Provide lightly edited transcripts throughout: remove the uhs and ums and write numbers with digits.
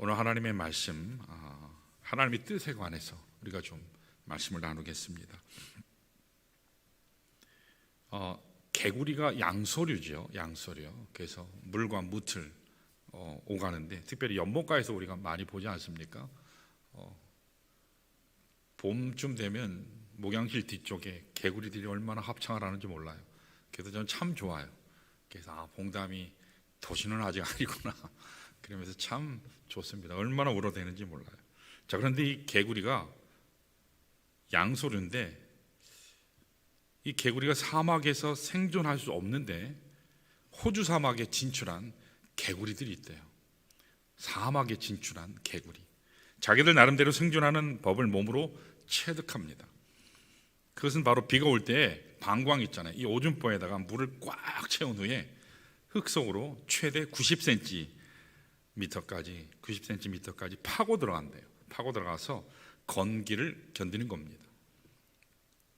오늘 하나님의 말씀, 하나님의 뜻에 관해서 우리가 좀 말씀을 나누겠습니다. 개구리가 양서류죠. 양서류. 그래서 물과 뭇을 오가는데, 특별히 연못가에서 우리가 많이 보지 않습니까? 봄쯤 되면 목양실 뒤쪽에 개구리들이 얼마나 합창을 하는지 몰라요. 그래서 저는 참 좋아요. 그래서 봉담이 도시는 아직 아니구나 그러면서 참 좋습니다. 얼마나 울어대는지 몰라요. 자, 그런데 이 개구리가 양서류인데, 이 개구리가 사막에서 생존할 수 없는데 호주 사막에 진출한 개구리들이 있대요. 사막에 진출한 개구리. 자기들 나름대로 생존하는 법을 몸으로 체득합니다. 그것은 바로 비가 올 때 방광 있잖아요. 이 오줌보에다가 물을 꽉 채운 후에 흙 속으로 최대 90cm까지 파고 들어간대요. 파고 들어가서 건기를 견디는 겁니다.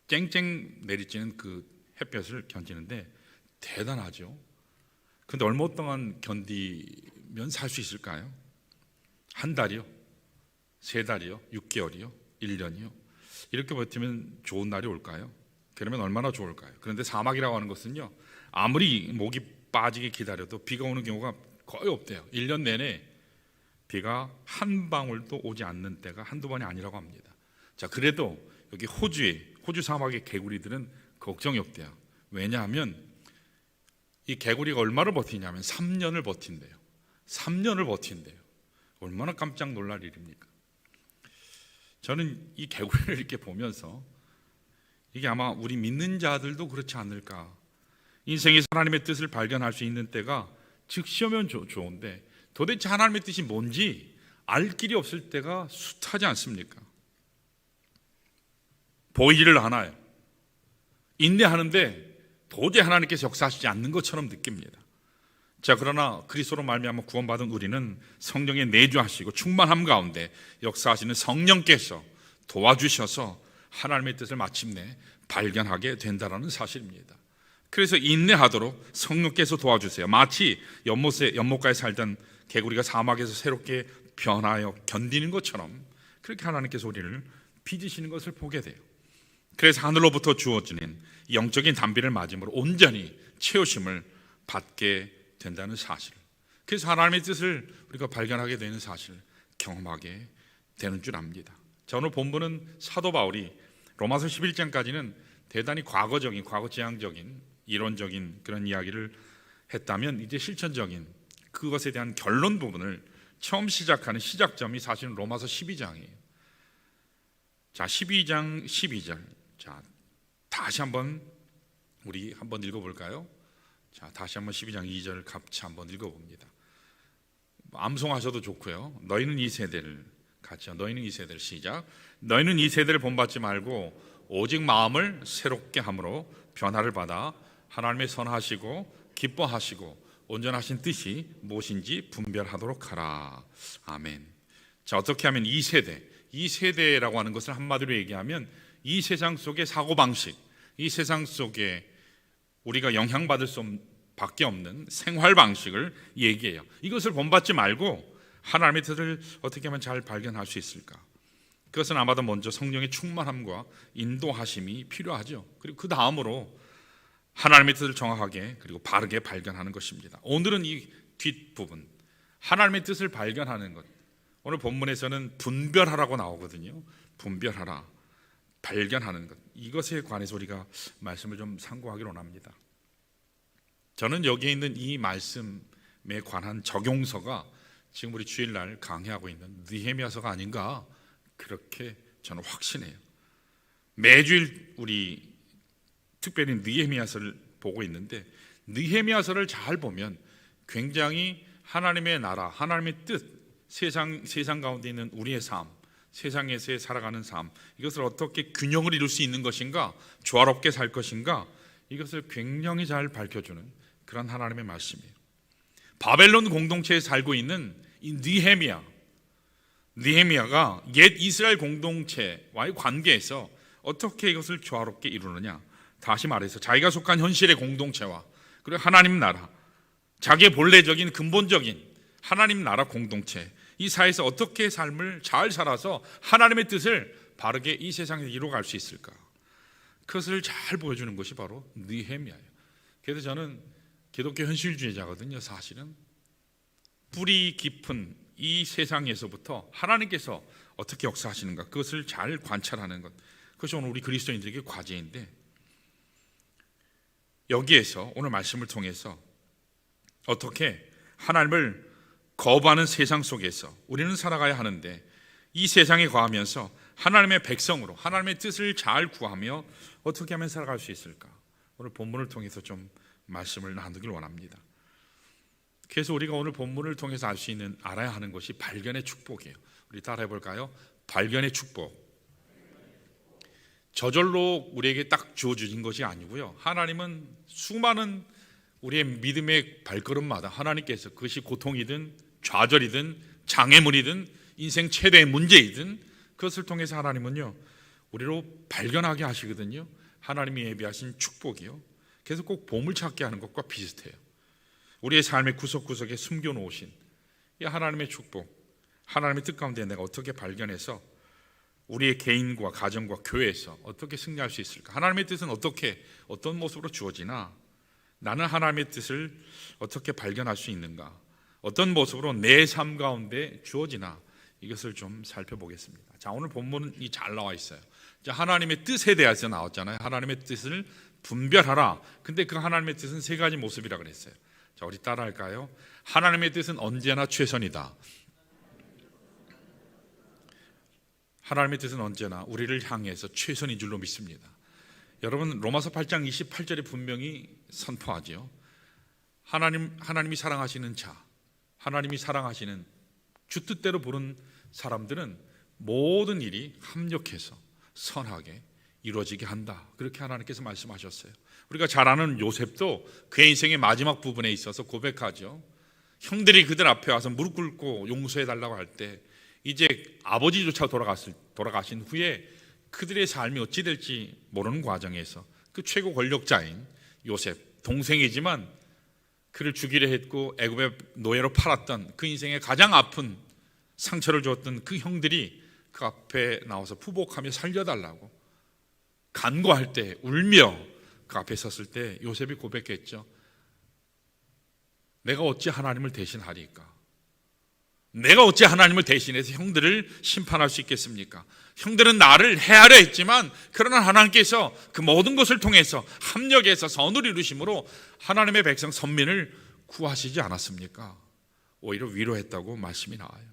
쨍쨍 내리쬐는 그 햇볕을 견디는데 대단하죠. 근데 얼마 동안 견디면 살 수 있을까요? 한 달이요? 3달이요? 6개월이요? 1년이요? 이렇게 버티면 좋은 날이 올까요? 그러면 얼마나 좋을까요? 그런데 사막이라고 하는 것은요, 아무리 목이 빠지게 기다려도 비가 오는 경우가 거의 없대요. 1년 내내 비가 한 방울도 오지 않는 때가 한두 번이 아니라고 합니다. 자, 그래도 여기 호주 사막의 개구리들은 걱정이 없대요. 왜냐하면 이 개구리가 얼마를 버티냐면 3년을 버틴대요. 3년을 버틴대요. 얼마나 깜짝 놀랄 일입니까? 저는 이 개구리를 이렇게 보면서 이게 아마 우리 믿는 자들도 그렇지 않을까. 인생에서 하나님의 뜻을 발견할 수 있는 때가 즉시 오면 좋은데, 도대체 하나님의 뜻이 뭔지 알 길이 없을 때가 숱하지 않습니까? 보이지를 않아요. 인내하는데 도저히 하나님께서 역사하시지 않는 것처럼 느낍니다. 자, 그러나 그리스도로 말미암아 구원받은 우리는 성령에 내주하시고 충만함 가운데 역사하시는 성령께서 도와주셔서 하나님의 뜻을 마침내 발견하게 된다는 사실입니다. 그래서 인내하도록 성령께서 도와주세요. 마치 연못가에 살던 개구리가 사막에서 새롭게 변하여 견디는 것처럼 그렇게 하나님께서 우리를 빚으시는 것을 보게 돼요. 그래서 하늘로부터 주어지는 영적인 단비를 맞음으로 온전히 채우심을 받게 된다는 사실, 그래서 하나님의 뜻을 우리가 발견하게 되는 사실, 경험하게 되는 줄 압니다. 자, 오늘 본문은 사도 바울이 로마서 11장까지는 대단히 과거지향적인 이론적인 그런 이야기를 했다면, 이제 실천적인 그것에 대한 결론 부분을 처음 시작하는 시작점이 사실은 로마서 12장이에요. 자, 12장 12절. 자, 다시 한번 우리 한번 읽어볼까요? 자, 다시 한번 12장 2절 같이 한번 읽어봅니다. 암송하셔도 좋고요. 너희는 이 세대를 시작. 너희는 이 세대를 본받지 말고 오직 마음을 새롭게 함으로 변화를 받아 하나님의 선하시고 기뻐하시고 온전하신 뜻이 무엇인지 분별하도록 하라. 아멘. 자, 어떻게 하면 이 세대라고 하는 것을 한마디로 얘기하면 이 세상 속의 사고방식, 이 세상 속에 우리가 영향받을 수밖에 없는 생활 방식을 얘기해요. 이것을 본받지 말고 하나님의 뜻을 어떻게 하면 잘 발견할 수 있을까? 그것은 아마도 먼저 성령의 충만함과 인도하심이 필요하죠. 그리고 그 다음으로 하나님의 뜻을 정확하게 그리고 바르게 발견하는 것입니다. 오늘은 이 뒷부분, 하나님의 뜻을 발견하는 것, 오늘 본문에서는 분별하라고 나오거든요. 분별하라, 발견하는 것, 이것에 관해서 우리가 말씀을 좀 상고하기로 합니다. 저는 여기에 있는 이 말씀에 관한 적용서가 지금 우리 주일날 강의하고 있는 느헤미야서가 아닌가, 그렇게 저는 확신해요. 매주일 우리 특별히 느헤미야서를 보고 있는데, 느헤미야서를 잘 보면 굉장히 하나님의 나라, 하나님의 뜻, 세상 가운데 있는 우리의 삶, 세상에서 살아가는 삶, 이것을 어떻게 균형을 이룰 수 있는 것인가, 조화롭게 살 것인가, 이것을 굉장히 잘 밝혀주는 그런 하나님의 말씀이에요. 바벨론 공동체에 살고 있는 이 느헤미야가 옛 이스라엘 공동체와의 관계에서 어떻게 이것을 조화롭게 이루느냐, 다시 말해서 자기가 속한 현실의 공동체와 그리고 하나님 나라, 자기의 본래적인 근본적인 하나님 나라 공동체, 이 사회에서 어떻게 삶을 잘 살아서 하나님의 뜻을 바르게 이 세상에 이루어갈 수 있을까? 그것을 잘 보여주는 것이 바로 느헤미야예요. 그래서 저는 기독교 현실주의자거든요. 사실은 뿌리 깊은 이 세상에서부터 하나님께서 어떻게 역사하시는가, 그것을 잘 관찰하는 것, 그것이 오늘 우리 그리스도인들에게 과제인데, 여기에서 오늘 말씀을 통해서 어떻게 하나님을 거부하는 세상 속에서 우리는 살아가야 하는데, 이 세상에 거하면서 하나님의 백성으로 하나님의 뜻을 잘 구하며 어떻게 하면 살아갈 수 있을까? 오늘 본문을 통해서 좀 말씀을 나누길 원합니다. 그래서 우리가 오늘 본문을 통해서 알아야 하는 것이 발견의 축복이에요. 우리 따라해 볼까요? 발견의 축복. 저절로 우리에게 딱 주어진 것이 아니고요, 하나님은 수많은 우리의 믿음의 발걸음마다 하나님께서, 그것이 고통이든 좌절이든 장애물이든 인생 최대의 문제이든, 그것을 통해서 하나님은요 우리로 발견하게 하시거든요. 하나님이 예비하신 축복이요, 그래서 꼭 보물찾기 하는 것과 비슷해요. 우리의 삶의 구석구석에 숨겨놓으신 이 하나님의 축복, 하나님의 뜻 가운데 내가 어떻게 발견해서 우리의 개인과 가정과 교회에서 어떻게 승리할 수 있을까? 하나님의 뜻은 어떤 모습으로 주어지나, 나는 하나님의 뜻을 어떻게 발견할 수 있는가? 어떤 모습으로 내 삶 가운데 주어지나, 이것을 좀 살펴보겠습니다. 자, 오늘 본문이 잘 나와 있어요. 자, 하나님의 뜻에 대해서 나왔잖아요. 하나님의 뜻을 분별하라. 근데 그 하나님의 뜻은 세 가지 모습이라 그랬어요. 자, 우리 따라할까요? 하나님의 뜻은 언제나 최선이다. 하나님의 뜻은 언제나 우리를 향해서 최선인 줄로 믿습니다. 여러분, 로마서 8장 28절에 분명히 선포하죠. 하나님이 사랑하시는 자, 하나님이 사랑하시는 주 뜻대로 부른 사람들은 모든 일이 합력해서 선하게 이루어지게 한다. 그렇게 하나님께서 말씀하셨어요. 우리가 잘 아는 요셉도 그의 인생의 마지막 부분에 있어서 고백하죠. 형들이 그들 앞에 와서 무릎 꿇고 용서해 달라고 할 때, 이제 아버지조차 돌아가신 후에 그들의 삶이 어찌 될지 모르는 과정에서 그 최고 권력자인 요셉, 동생이지만 그를 죽이려 했고 애굽의 노예로 팔았던, 그 인생의 가장 아픈 상처를 주었던 그 형들이 그 앞에 나와서 푸복하며 살려달라고 간구할 때, 울며 그 앞에 섰을 때 요셉이 고백했죠. 내가 어찌 하나님을 대신하리까? 내가 어찌 하나님을 대신해서 형들을 심판할 수 있겠습니까? 형들은 나를 해하려 했지만, 그러나 하나님께서 그 모든 것을 통해서 합력해서 선을 이루심으로 하나님의 백성 선민을 구하시지 않았습니까? 오히려 위로했다고 말씀이 나와요.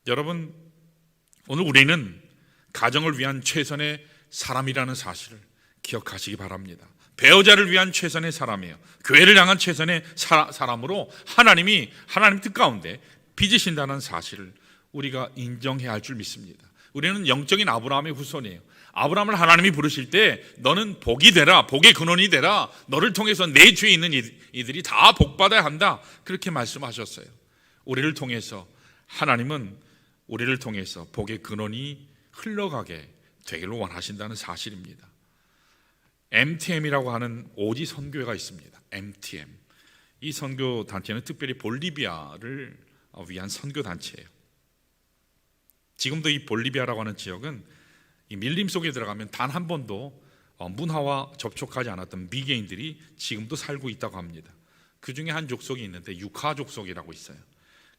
여러분, 오늘 우리는 가정을 위한 최선의 사람이라는 사실을 기억하시기 바랍니다. 배우자를 위한 최선의 사람이에요. 교회를 향한 최선의 사람으로 하나님이 하나님 뜻 가운데 빚으신다는 사실을 우리가 인정해야 할 줄 믿습니다. 우리는 영적인 아브라함의 후손이에요. 아브라함을 하나님이 부르실 때 너는 복이 되라, 복의 근원이 되라, 너를 통해서 내 주위에 있는 이들이 다 복받아야 한다, 그렇게 말씀하셨어요. 우리를 통해서 하나님은 우리를 통해서 복의 근원이 흘러가게 되기를 원하신다는 사실입니다. MTM이라고 하는 오지 선교회가 있습니다. MTM. 이 선교 단체는 특별히 볼리비아를 위한 선교 단체예요. 지금도 이 볼리비아라고 하는 지역은 이 밀림 속에 들어가면 단 한 번도 문화와 접촉하지 않았던 미개인들이 지금도 살고 있다고 합니다. 그 중에 한 족속이 있는데 유카 족속이라고 있어요.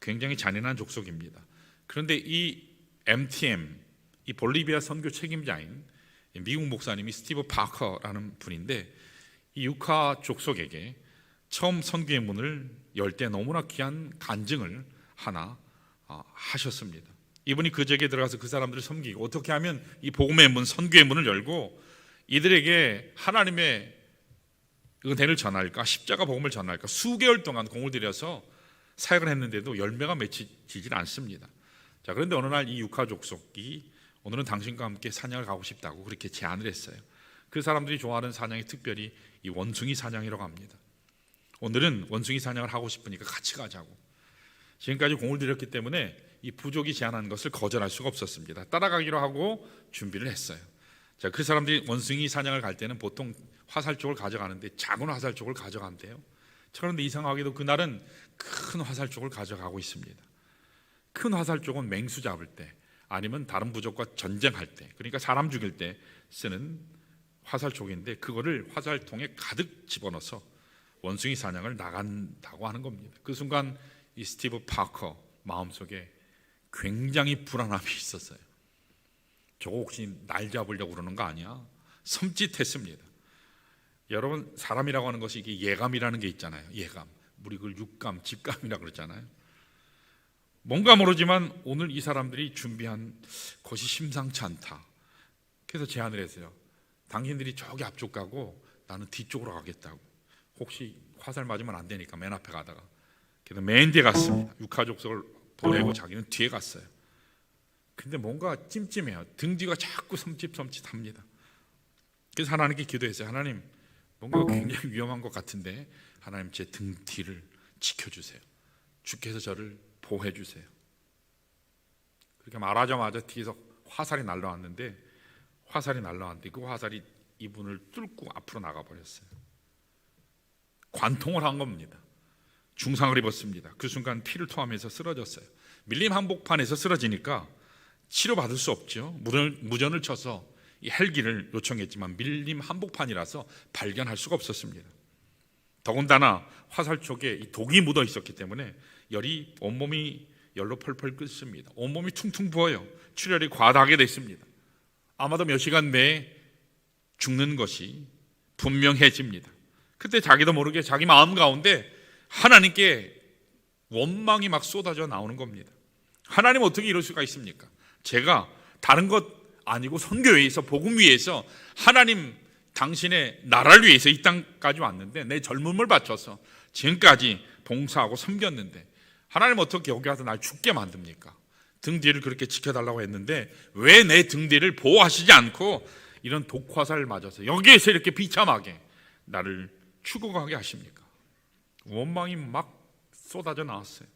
굉장히 잔인한 족속입니다. 그런데 이 MTM, 이 볼리비아 선교 책임자인 미국 목사님이 스티브 파커라는 분인데, 이 유카 족속에게 처음 선교의 문을 열 때 너무나 귀한 간증을 하나 하셨습니다. 이분이 그 지역에 들어가서 그 사람들을 섬기고 어떻게 하면 이 복음의 문, 선교의 문을 열고 이들에게 하나님의 은혜를 전할까, 십자가 복음을 전할까, 수개월 동안 공을 들여서 사역을 했는데도 열매가 맺히질 않습니다. 자, 그런데 어느 날 이 유카 족속이 오늘은 당신과 함께 사냥을 가고 싶다고 그렇게 제안을 했어요. 그 사람들이 좋아하는 사냥이 특별히 이 원숭이 사냥이라고 합니다. 오늘은 원숭이 사냥을 하고 싶으니까 같이 가자고. 지금까지 공을 들였기 때문에 이 부족이 제안한 것을 거절할 수가 없었습니다. 따라가기로 하고 준비를 했어요. 자, 그 사람들이 원숭이 사냥을 갈 때는 보통 화살촉을 가져가는데 작은 화살촉을 가져간대요. 그런데 이상하게도 그날은 큰 화살촉을 가져가고 있습니다. 큰 화살 쪽은 맹수 잡을 때 아니면 다른 부족과 전쟁할 때, 그러니까 사람 죽일 때 쓰는 화살 쪽인데 그거를 화살통에 가득 집어넣어서 원숭이 사냥을 나간다고 하는 겁니다. 그 순간 이 스티브 파커 마음속에 굉장히 불안함이 있었어요. 저거 혹시 날 잡으려고 그러는 거 아니야? 섬찟했습니다. 여러분, 사람이라고 하는 것이 이게 예감이라는 게 있잖아요. 예감. 우리 그걸 육감, 직감이라고 그러잖아요. 뭔가 모르지만 오늘 이 사람들이 준비한 것이 심상치 않다. 그래서 제안을 했어요. 당신들이 저기 앞쪽 가고 나는 뒤쪽으로 가겠다고. 혹시 화살 맞으면 안 되니까 맨 앞에 가다가. 그래서 맨 뒤에 갔습니다. 육하족속을 보내고 자기는 뒤에 갔어요. 근데 뭔가 찜찜해요. 등 뒤가 자꾸 섬찟합니다. 그래서 하나님께 기도했어요. 하나님, 뭔가 굉장히 위험한 것 같은데 하나님 제 등 뒤를 지켜주세요. 주께서 저를 보호해 주세요. 그렇게 말하자마자 뒤에서 화살이 날라왔는데 그 화살이 이분을 뚫고 앞으로 나가버렸어요. 관통을 한 겁니다. 중상을 입었습니다. 그 순간 피를 토하면서 쓰러졌어요. 밀림 한복판에서 쓰러지니까 치료받을 수 없죠. 무전을 쳐서 이 헬기를 요청했지만 밀림 한복판이라서 발견할 수가 없었습니다. 더군다나 화살 쪽에 이 독이 묻어 있었기 때문에 열이 온몸이 열로 펄펄 끓습니다. 온몸이 퉁퉁 부어요. 출혈이 과다하게 됐습니다. 아마도 몇 시간 내에 죽는 것이 분명해집니다. 그때 자기도 모르게 자기 마음 가운데 하나님께 원망이 막 쏟아져 나오는 겁니다. 하나님 어떻게 이럴 수가 있습니까? 제가 다른 것 아니고 선교 위해서, 복음 위해서, 하나님 당신의 나라를 위해서 이 땅까지 왔는데 내 젊음을 바쳐서 지금까지 봉사하고 섬겼는데 하나님 어떻게 여기 와서 날 죽게 만듭니까? 등 뒤를 그렇게 지켜달라고 했는데 왜 내 등 뒤를 보호하시지 않고 이런 독화살을 맞아서 여기에서 이렇게 비참하게 나를 죽어가게 하십니까? 원망이 막 쏟아져 나왔어요.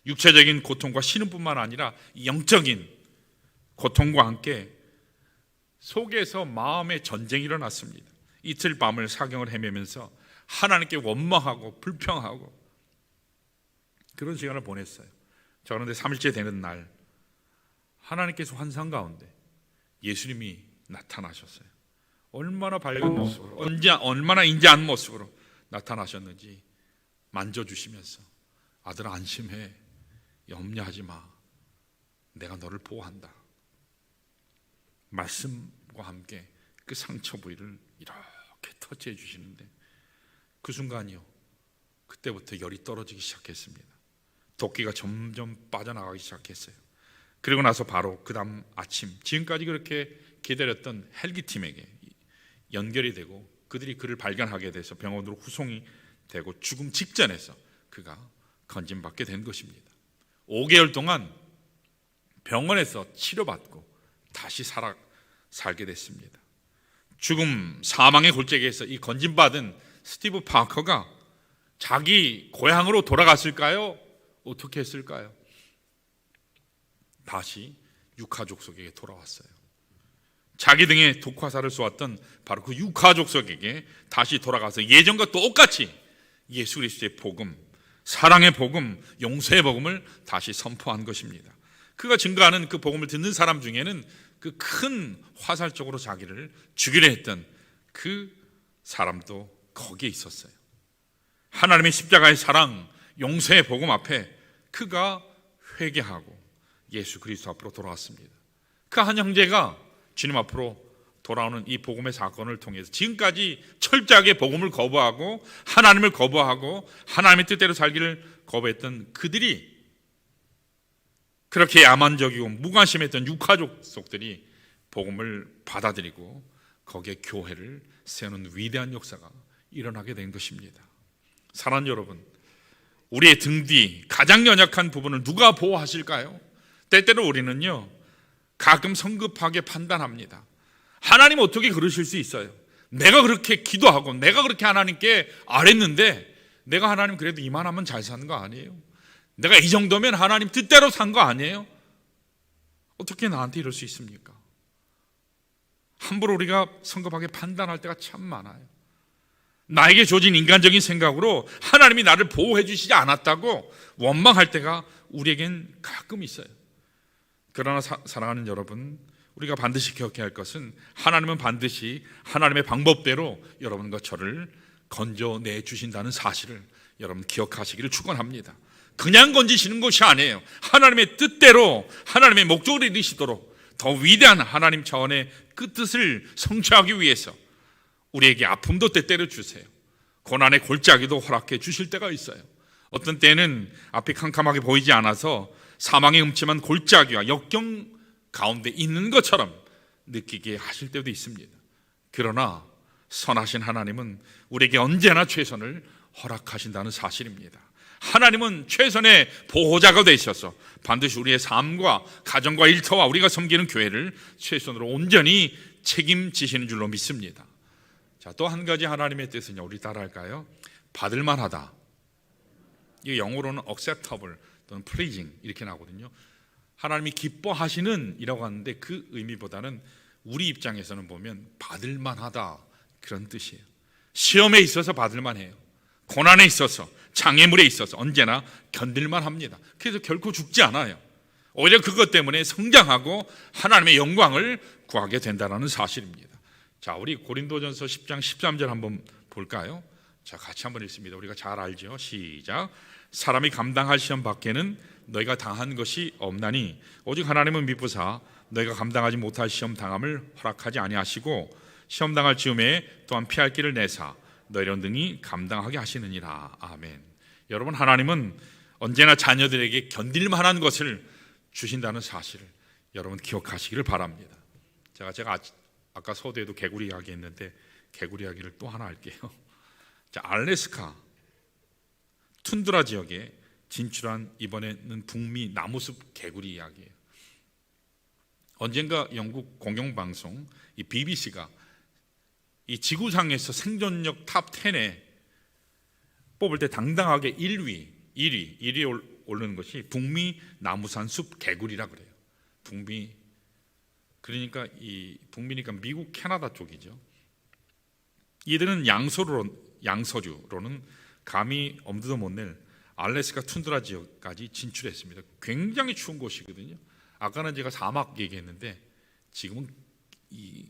육체적인 고통과 신음뿐만 아니라 영적인 고통과 함께 속에서 마음의 전쟁이 일어났습니다. 이틀 밤을 사경을 헤매면서 하나님께 원망하고 불평하고 그런 시간을 보냈어요. 자, 그런데 3일째 되는 날 하나님께서 환상 가운데 예수님이 나타나셨어요. 얼마나 밝은 모습으로, 얼마나 인자한 모습으로 나타나셨는지 만져주시면서 아들아 안심해, 염려하지 마, 내가 너를 보호한다. 말씀과 함께 그 상처 부위를 이렇게 터치해 주시는데 그 순간이요, 그때부터 열이 떨어지기 시작했습니다. 도끼가 점점 빠져나가기 시작했어요. 그리고 나서 바로 그 다음 아침 지금까지 그렇게 기다렸던 헬기팀에게 연결이 되고 그들이 그를 발견하게 돼서 병원으로 후송이 되고 죽음 직전에서 그가 건진받게 된 것입니다. 5개월 동안 병원에서 치료받고 다시 살게 됐습니다. 죽음 사망의 골짜기에서 이 건진받은 스티브 파커가 자기 고향으로 돌아갔을까요? 어떻게 했을까요? 다시 육하족속에게 돌아왔어요. 자기 등에 독화살을 쏘았던 바로 그 육하족속에게 다시 돌아가서 예전과 똑같이 예수 그리스도의 복음, 사랑의 복음, 용서의 복음을 다시 선포한 것입니다. 그가 증거하는 그 복음을 듣는 사람 중에는 그 큰 화살 쪽으로 자기를 죽이려 했던 그 사람도 거기에 있었어요. 하나님의 십자가의 사랑, 용서의 복음 앞에 그가 회개하고 예수 그리스도 앞으로 돌아왔습니다. 그 한 형제가 주님 앞으로 돌아오는 이 복음의 사건을 통해서 지금까지 철저하게 복음을 거부하고 하나님을 거부하고 하나님의 뜻대로 살기를 거부했던 그들이, 그렇게 야만적이고 무관심했던 육하족속들이 복음을 받아들이고 거기에 교회를 세우는 위대한 역사가 일어나게 된 것입니다. 사랑하는 여러분, 우리의 등 뒤 가장 연약한 부분을 누가 보호하실까요? 때때로 우리는요, 가끔 성급하게 판단합니다. 하나님 어떻게 그러실 수 있어요? 내가 그렇게 기도하고 내가 그렇게 하나님께 아랬는데 내가 하나님 그래도 이만하면 잘 사는 거 아니에요? 내가 이 정도면 하나님 뜻대로 산 거 아니에요? 어떻게 나한테 이럴 수 있습니까? 함부로 우리가 성급하게 판단할 때가 참 많아요. 나에게 조진 인간적인 생각으로 하나님이 나를 보호해 주시지 않았다고 원망할 때가 우리에겐 가끔 있어요. 그러나 사랑하는 여러분, 우리가 반드시 기억해야 할 것은 하나님은 반드시 하나님의 방법대로 여러분과 저를 건져내 주신다는 사실을 여러분 기억하시기를 축원합니다. 그냥 건지시는 것이 아니에요. 하나님의 뜻대로, 하나님의 목적을 이루시도록 더 위대한 하나님 차원의 그 뜻을 성취하기 위해서 우리에게 아픔도 때때려 주세요. 고난의 골짜기도 허락해 주실 때가 있어요. 어떤 때는 앞이 캄캄하게 보이지 않아서 사망의 음침한 골짜기와 역경 가운데 있는 것처럼 느끼게 하실 때도 있습니다. 그러나 선하신 하나님은 우리에게 언제나 최선을 허락하신다는 사실입니다. 하나님은 최선의 보호자가 되셔서 반드시 우리의 삶과 가정과 일터와 우리가 섬기는 교회를 최선으로 온전히 책임지시는 줄로 믿습니다. 자, 또 한 가지 하나님의 뜻은요, 우리 따라할까요? 받을 만하다. 이 영어로는 acceptable 또는 pleasing 이렇게 나오거든요. 하나님이 기뻐하시는 이라고 하는데 그 의미보다는 우리 입장에서는 보면 받을 만하다 그런 뜻이에요. 시험에 있어서 받을 만해요. 고난에 있어서, 장애물에 있어서 언제나 견딜만 합니다. 그래서 결코 죽지 않아요. 오히려 그것 때문에 성장하고 하나님의 영광을 구하게 된다는 사실입니다. 자, 우리 고린도전서 10장 13절 한번 볼까요? 자, 같이 한번 읽습니다. 우리가 잘 알죠? 시작. 사람이 감당할 시험 밖에는 너희가 당한 것이 없나니 오직 하나님은 미쁘사 너희가 감당하지 못할 시험 당함을 허락하지 아니하시고 시험 당할 즈음에 또한 피할 길을 내사 너희를 능히 감당하게 하시느니라. 아멘. 여러분, 하나님은 언제나 자녀들에게 견딜 만한 것을 주신다는 사실을 여러분 기억하시기를 바랍니다. 제가 아까 서두에도 개구리 이야기 했는데 개구리 이야기를 또 하나 할게요. 자, 알래스카 툰드라 지역에 진출한 이번에는 북미 나무숲 개구리 이야기예요. 언젠가 영국 공영방송 이 BBC가 이 지구상에서 생존력 탑 10에 뽑을 때 당당하게 1위에 오르는 것이 북미 나무산 숲 개구리라 그래요. 북미, 그러니까 이 북미니까 미국, 캐나다 쪽이죠. 이들은 양서주로는 감히 엄두도 못 낼 알래스카 툰드라 지역까지 진출했습니다. 굉장히 추운 곳이거든요. 아까는 제가 사막 얘기했는데 지금은 이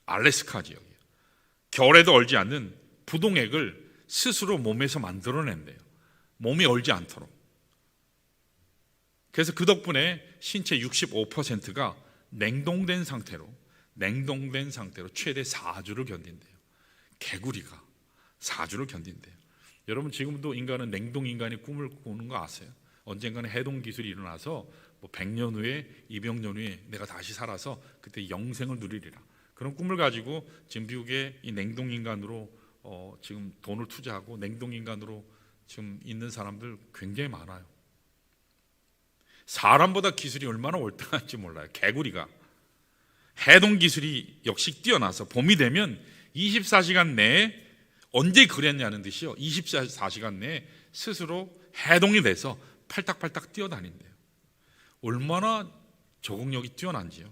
알래스카 지역이에요. 겨울에도 얼지 않는 부동액을 스스로 몸에서 만들어낸대요. 몸이 얼지 않도록. 그래서 그 덕분에 신체 65%가 냉동된 상태로 최대 4주를 견딘대요. 개구리가 4주를 견딘대요. 여러분, 지금도 인간은 냉동 인간의 꿈을 꾸는 거 아세요? 언젠가는 해동 기술이 일어나서 100년 후에 200년 후에 내가 다시 살아서 그때 영생을 누리리라. 그런 꿈을 가지고 지금 미국에 이 냉동 인간으로 지금 돈을 투자하고 냉동 인간으로 지금 있는 사람들 굉장히 많아요. 사람보다 기술이 얼마나 월등한지 몰라요. 개구리가 해동 기술이 역시 뛰어나서 봄이 되면 24시간 내에 언제 그랬냐는 듯이요. 24시간 내에 스스로 해동이 돼서 팔딱팔딱 뛰어다닌대요. 얼마나 적응력이 뛰어난지요.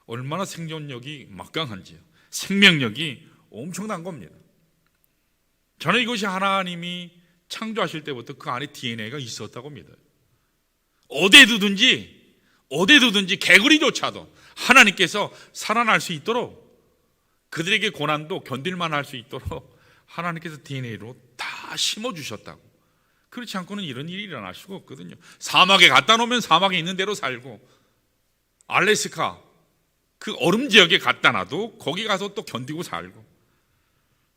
얼마나 생존력이 막강한지요. 생명력이 엄청난 겁니다. 저는 이것이 하나님이 창조하실 때부터 그 안에 DNA가 있었다고 믿어요. 어디든지 개구리조차도 하나님께서 살아날 수 있도록 그들에게 고난도 견딜만 할 수 있도록 하나님께서 DNA로 다 심어주셨다고. 그렇지 않고는 이런 일이 일어날 수가 없거든요. 사막에 갖다 놓으면 사막에 있는 대로 살고, 알래스카 그 얼음 지역에 갖다 놔도 거기 가서 또 견디고 살고.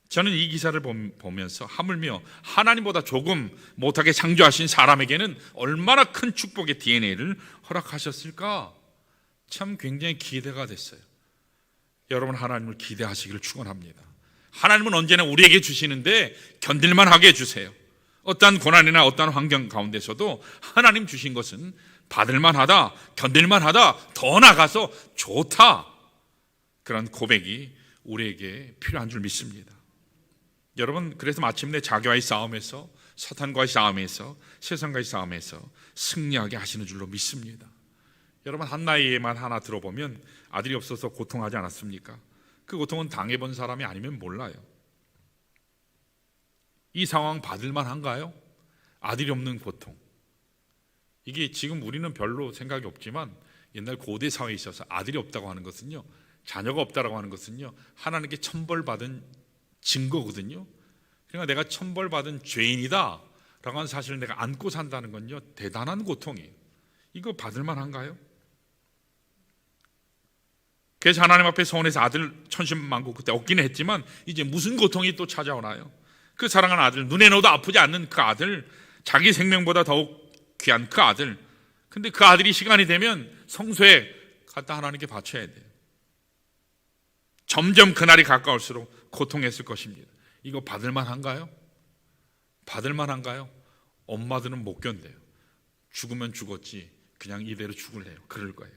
저는 이 기사를 보면서 하물며 하나님보다 조금 못하게 창조하신 사람에게는 얼마나 큰 축복의 DNA를 허락하셨을까, 참 굉장히 기대가 됐어요. 여러분, 하나님을 기대하시기를 축원합니다. 하나님은 언제나 우리에게 주시는데 견딜만 하게 해주세요. 어떠한 고난이나 어떠한 환경 가운데서도 하나님 주신 것은 받을만하다, 견딜만하다, 더 나아가서 좋다, 그런 고백이 우리에게 필요한 줄 믿습니다. 여러분, 그래서 마침내 자기와의 싸움에서, 사탄과의 싸움에서, 세상과의 싸움에서 승리하게 하시는 줄로 믿습니다. 여러분, 한나이에만 하나 들어보면 아들이 없어서 고통하지 않았습니까? 그 고통은 당해본 사람이 아니면 몰라요. 이 상황 받을만 한가요? 아들이 없는 고통. 이게 지금 우리는 별로 생각이 없지만 옛날 고대 사회에 있어서 아들이 없다고 하는 것은요, 자녀가 없다라고 하는 것은요, 하나님께 천벌받은 증거거든요. 그러니까 내가 천벌받은 죄인이다 라고 하는 사실을 내가 안고 산다는 건요, 대단한 고통이에요. 이거 받을 만한가요? 그래서 하나님 앞에 서원해서 아들 천신만고 그때 얻기는 했지만 이제 무슨 고통이 또 찾아오나요? 그 사랑하는 아들, 눈에 넣어도 아프지 않는 그 아들, 자기 생명보다 더욱 귀한 그 아들, 근데 그 아들이 시간이 되면 성소에 갖다 하나님께 바쳐야 돼요. 점점 그날이 가까울수록 고통했을 것입니다. 이거 받을 만한가요? 받을 만한가요? 엄마들은 못 견뎌요. 죽으면 죽었지 그냥 이대로 죽을래요. 그럴 거예요.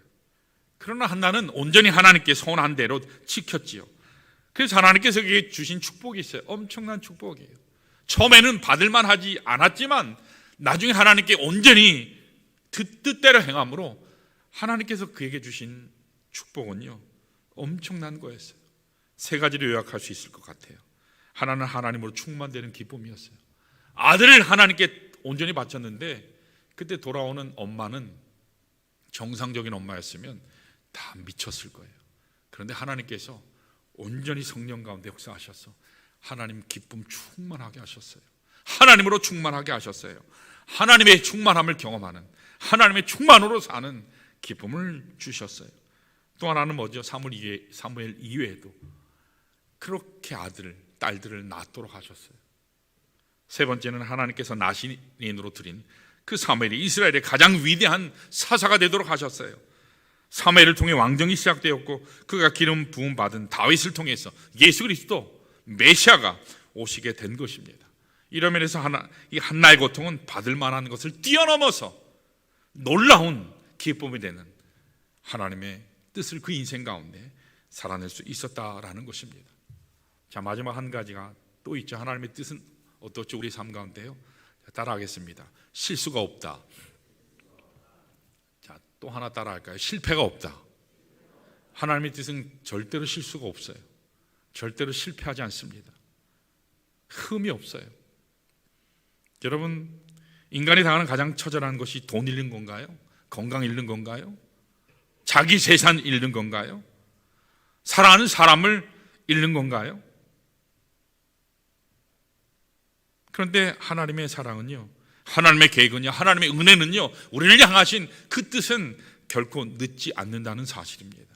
그러나 한나는 온전히 하나님께 서원한 대로 지켰지요. 그래서 하나님께서 그에게 주신 축복이 있어요. 엄청난 축복이에요. 처음에는 받을 만하지 않았지만 나중에 하나님께 온전히 뜻대로 행함으로 하나님께서 그에게 주신 축복은요, 엄청난 거였어요. 세 가지로 요약할 수 있을 것 같아요. 하나는 하나님으로 충만되는 기쁨이었어요. 아들을 하나님께 온전히 바쳤는데 그때 돌아오는 엄마는 정상적인 엄마였으면 다 미쳤을 거예요. 그런데 하나님께서 온전히 성령 가운데 역사하셔서 하나님 기쁨 충만하게 하셨어요. 하나님으로 충만하게 하셨어요. 하나님의 충만함을 경험하는, 하나님의 충만으로 사는 기쁨을 주셨어요. 또 하나는 뭐죠? 사무엘 이외에도 그렇게 아들, 딸들을 낳도록 하셨어요. 세 번째는 하나님께서 나신인으로 드린 그 사무엘이 이스라엘의 가장 위대한 사사가 되도록 하셨어요. 사무엘을 통해 왕정이 시작되었고 그가 기름 부음 받은 다윗을 통해서 예수 그리스도 메시아가 오시게 된 것입니다. 이런 면에서 이 한나의 고통은 받을 만한 것을 뛰어넘어서 놀라운 기쁨이 되는 하나님의 뜻을 그 인생 가운데 살아낼 수 있었다라는 것입니다. 자, 마지막 한 가지가 또 있죠. 하나님의 뜻은 어떻죠? 우리 삶 가운데요. 따라하겠습니다. 실수가 없다. 자, 또 하나 따라할까요? 실패가 없다. 하나님의 뜻은 절대로 실수가 없어요. 절대로 실패하지 않습니다. 흠이 없어요. 여러분, 인간이 당하는 가장 처절한 것이 돈 잃는 건가요? 건강 잃는 건가요? 자기 재산 잃는 건가요? 사랑하는 사람을 잃는 건가요? 그런데 하나님의 사랑은요, 하나님의 계획은요, 하나님의 은혜는요, 우리를 향하신 그 뜻은 결코 늦지 않는다는 사실입니다.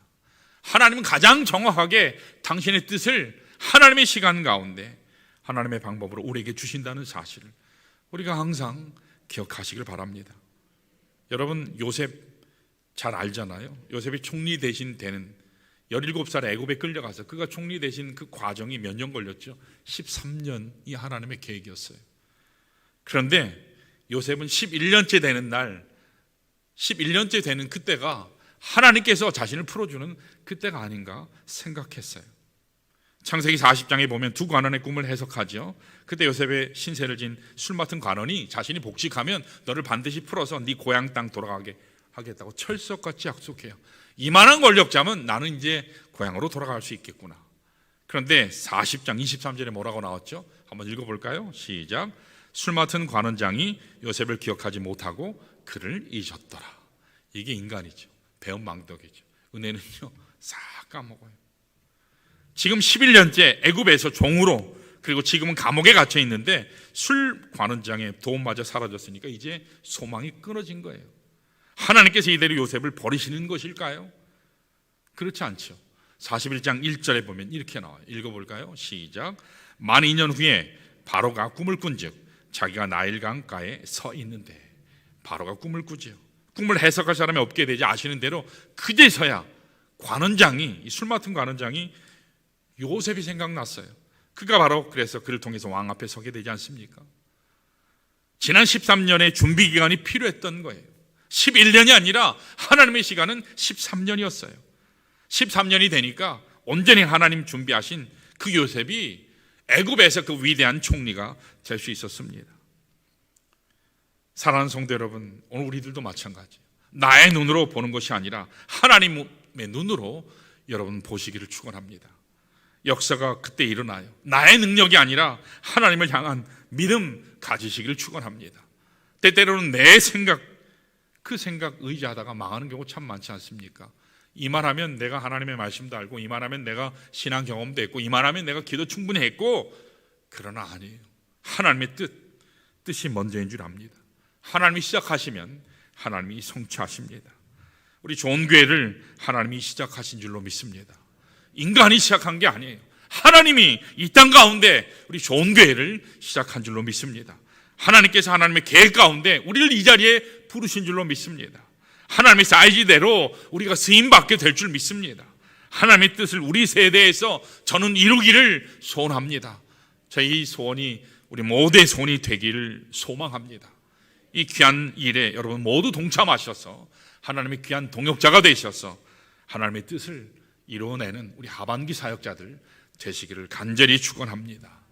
하나님은 가장 정확하게 당신의 뜻을 하나님의 시간 가운데 하나님의 방법으로 우리에게 주신다는 사실을 우리가 항상 기억하시길 바랍니다. 여러분, 요셉 잘 알잖아요. 요셉이 총리 대신 되는 17살에 애굽에 끌려가서 그가 총리 되신 그 과정이 몇 년 걸렸죠? 13년이 하나님의 계획이었어요. 그런데 요셉은 11년째 되는 날, 11년째 되는 그때가 하나님께서 자신을 풀어주는 그때가 아닌가 생각했어요. 창세기 40장에 보면 두 관원의 꿈을 해석하죠. 그때 요셉의 신세를 진 술 맡은 관원이 자신이 복직하면 너를 반드시 풀어서 네 고향 땅 돌아가게 하겠다고 철석같이 약속해요. 이만한 권력자면 나는 이제 고향으로 돌아갈 수 있겠구나. 그런데 40장 23절에 뭐라고 나왔죠? 한번 읽어볼까요? 시작. 술 맡은 관원장이 요셉을 기억하지 못하고 그를 잊었더라. 이게 인간이죠. 배은망덕이죠. 은혜는요, 싹 까먹어요. 지금 11년째 애굽에서 종으로, 그리고 지금은 감옥에 갇혀 있는데 술 관원장의 도움마저 사라졌으니까 이제 소망이 끊어진 거예요. 하나님께서 이대로 요셉을 버리시는 것일까요? 그렇지 않죠. 41장 1절에 보면 이렇게 나와요. 읽어볼까요? 시작. 만 2년 후에 바로가 꿈을 꾼즉 자기가 나일 강가에 서 있는데, 바로가 꿈을 꾸죠. 꿈을 해석할 사람이 없게 되지 아시는 대로 그제서야 관원장이, 술 맡은 관원장이 요셉이 생각났어요. 그가 바로 그래서 그를 통해서 왕 앞에 서게 되지 않습니까? 지난 13년의 준비 기간이 필요했던 거예요. 11년이 아니라 하나님의 시간은 13년이었어요. 13년이 되니까 온전히 하나님 준비하신 그 요셉이 애굽에서 그 위대한 총리가 될 수 있었습니다. 사랑하는 성도 여러분, 오늘 우리들도 마찬가지예요. 나의 눈으로 보는 것이 아니라 하나님의 눈으로 여러분 보시기를 축원합니다. 역사가 그때 일어나요. 나의 능력이 아니라 하나님을 향한 믿음 가지시기를 축원합니다. 때때로는 내 생각, 그 생각 의지하다가 망하는 경우 참 많지 않습니까? 이만하면 내가 하나님의 말씀도 알고, 이만하면 내가 신앙 경험도 했고, 이만하면 내가 기도 충분히 했고, 그러나 아니에요. 하나님의 뜻이 먼저인 줄 압니다. 하나님이 시작하시면 하나님이 성취하십니다. 우리 좋은 교회를 하나님이 시작하신 줄로 믿습니다. 인간이 시작한 게 아니에요. 하나님이 이 땅 가운데 우리 좋은 교회를 시작한 줄로 믿습니다. 하나님께서 하나님의 계획 가운데 우리를 이 자리에 부르신 줄로 믿습니다. 하나님의 사이즈대로 우리가 쓰임받게 될 줄 믿습니다. 하나님의 뜻을 우리 세대에서 저는 이루기를 소원합니다. 저희 소원이 우리 모두의 소원이 되기를 소망합니다. 이 귀한 일에 여러분 모두 동참하셔서 하나님의 귀한 동역자가 되셔서 하나님의 뜻을 이루어내는 우리 하반기 사역자들 되시기를 간절히 축원합니다.